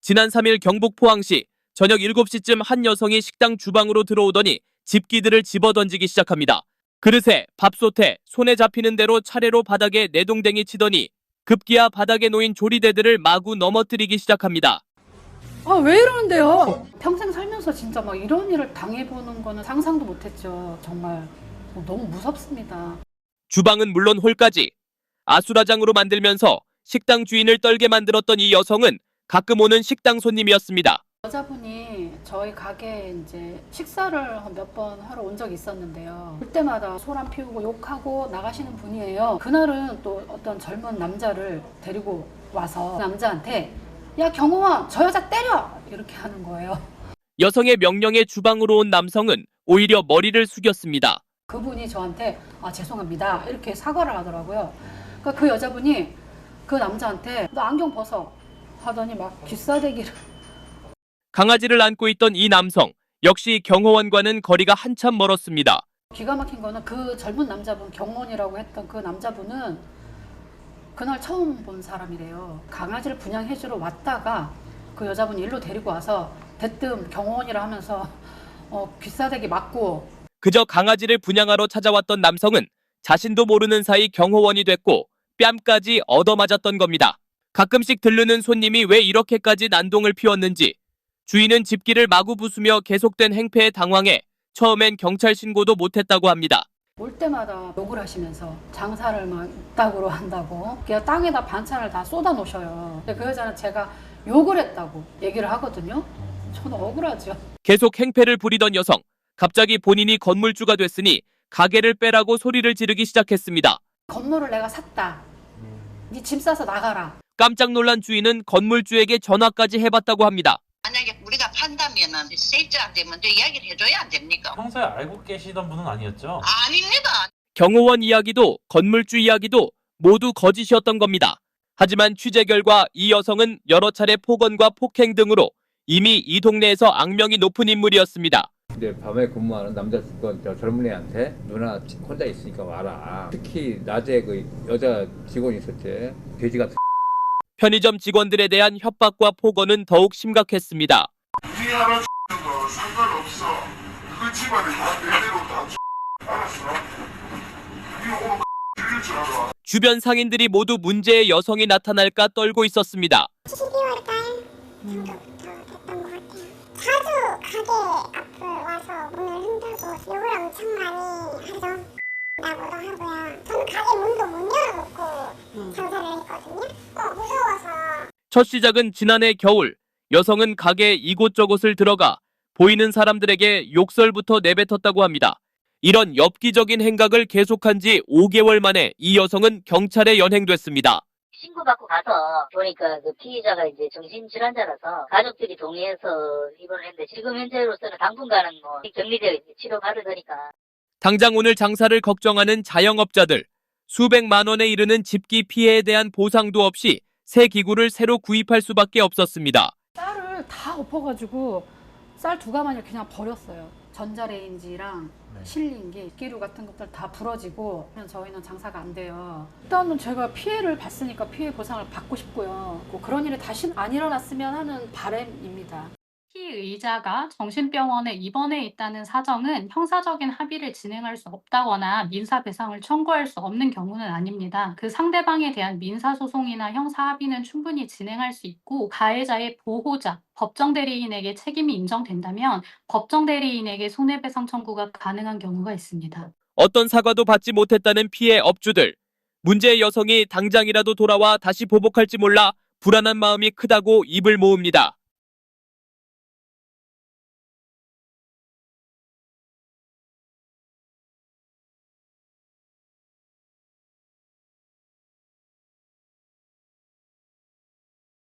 지난 3일 경북 포항시 저녁 7시쯤 한 여성이 식당 주방으로 들어오더니 집기들을 집어던지기 시작합니다. 그릇에 밥솥에 손에 잡히는 대로 차례로 바닥에 내동댕이 치더니 급기야 바닥에 놓인 조리대들을 마구 넘어뜨리기 시작합니다. 아, 왜 이러는데요? 평생 살면서 진짜 막 이런 일을 당해보는 거는 상상도 못했죠. 정말 너무 무섭습니다. 주방은 물론 홀까지 아수라장으로 만들면서 식당 주인을 떨게 만들었던 이 여성은 가끔 오는 식당 손님이었습니다. 여자분이 저희 가게에 이제 식사를 몇 번 하러 온 적이 있었는데요. 그때마다 소란 피우고 욕하고 나가시는 분이에요. 그날은 또 어떤 젊은 남자를 데리고 와서 그 남자한테 야, 경호원, 저 여자 때려! 이렇게 하는 거예요. 여성의 명령에 주방으로 온 남성은 오히려 머리를 숙였습니다. 그분이 저한테 죄송합니다 이렇게 사과를 하더라고요. 그러니까 그 여자분이 그 남자한테 너 안경 벗어 하더니 막 귀싸대기를. 강아지를 안고 있던 이 남성 역시 경호원과는 거리가 한참 멀었습니다. 기가 막힌 거는 그 젊은 남자분, 경호원이라고 했던 그 남자분은 그날 처음 본 사람이래요. 강아지를 분양해주러 왔다가 그 여자분이 일로 데리고 와서 대뜸 경호원이라 하면서 귀싸대기 맞고. 그저 강아지를 분양하러 찾아왔던 남성은 자신도 모르는 사이 경호원이 됐고 뺨까지 얻어맞았던 겁니다. 가끔씩 들르는 손님이 왜 이렇게까지 난동을 피웠는지 주인은 집기를 마구 부수며 계속된 행패에 당황해 처음엔 경찰 신고도 못했다고 합니다. 올 때마다 욕을 하시면서 장사를 막 이따구로 한다고 그냥 땅에다 반찬을 다 쏟아 놓으셔요. 근데 그 여자는 제가 욕을 했다고 얘기를 하거든요. 저는 억울하죠. 계속 행패를 부리던 여성, 갑자기 본인이 건물주가 됐으니 가게를 빼라고 소리를 지르기 시작했습니다. 건물을 내가 샀다. 네 짐 싸서 나가라. 깜짝 놀란 주인은 건물주에게 전화까지 해봤다고 합니다. 만약에 우리가 판다면은 세입자한테 먼저 이야기를 해줘야 안 됩니까? 평소에 알고 계시던 분은 아니었죠? 아닙니다. 경호원 이야기도 건물주 이야기도 모두 거짓이었던 겁니다. 하지만 취재 결과 이 여성은 여러 차례 폭언과 폭행 등으로 이미 이 동네에서 악명이 높은 인물이었습니다. 이제 밤에 근무하는 남자 젊은 애한테 누나 혼자 있으니까 와라. 특히 낮에 그 여자 직원이 있었지. 돼지 같은. 편의점 직원들에 대한 협박과 폭언은 더욱 심각했습니다. 네 하나 거 상관없어. 그 집안에 다 내대로 다 알았어? 네 오늘 들릴 줄 알아. 주변 상인들이 모두 문제의 여성이 나타날까 떨고 있었습니다. 12월 달 정도부터 됐던 것 같아요. 자주 가게 앞을 와서 문을 흔들고 욕을 엄청 많이 하죠. 나고도 하고요. 저는 가게 문도 못 열어놓고 장사를 했거든요. 무서워서. 첫 시작은 지난해 겨울, 여성은 가게 이곳저곳을 들어가 보이는 사람들에게 욕설부터 내뱉었다고 합니다. 이런 엽기적인 행각을 계속한 지 5개월 만에 이 여성은 경찰에 연행됐습니다. 신고받고 가서 보니까 그 피해자가 이제 정신질환자라서 가족들이 동의해서 입원을 했는데 지금 현재로서는 당분간은 뭐 격리되어 치료받으니까. 당장 오늘 장사를 걱정하는 자영업자들, 수백만 원에 이르는 집기 피해에 대한 보상도 없이 새 기구를 새로 구입할 수밖에 없었습니다. 쌀을 다 엎어가지고 쌀 두 가마니를 그냥 버렸어요. 전자레인지랑 실링기, 기류 같은 것들 다 부러지고 저희는 장사가 안 돼요. 일단은 제가 피해를 봤으니까 피해 보상을 받고 싶고요. 그런 일이 다시 안 일어났으면 하는 바람입니다. 피의자가 정신병원에 입원해 있다는 사정은 형사적인 합의를 진행할 수 없다거나 민사배상을 청구할 수 없는 경우는 아닙니다. 그 상대방에 대한 민사소송이나 형사합의는 충분히 진행할 수 있고 가해자의 보호자, 법정대리인에게 책임이 인정된다면 법정대리인에게 손해배상 청구가 가능한 경우가 있습니다. 어떤 사과도 받지 못했다는 피해 업주들, 문제의 여성이 당장이라도 돌아와 다시 보복할지 몰라 불안한 마음이 크다고 입을 모읍니다.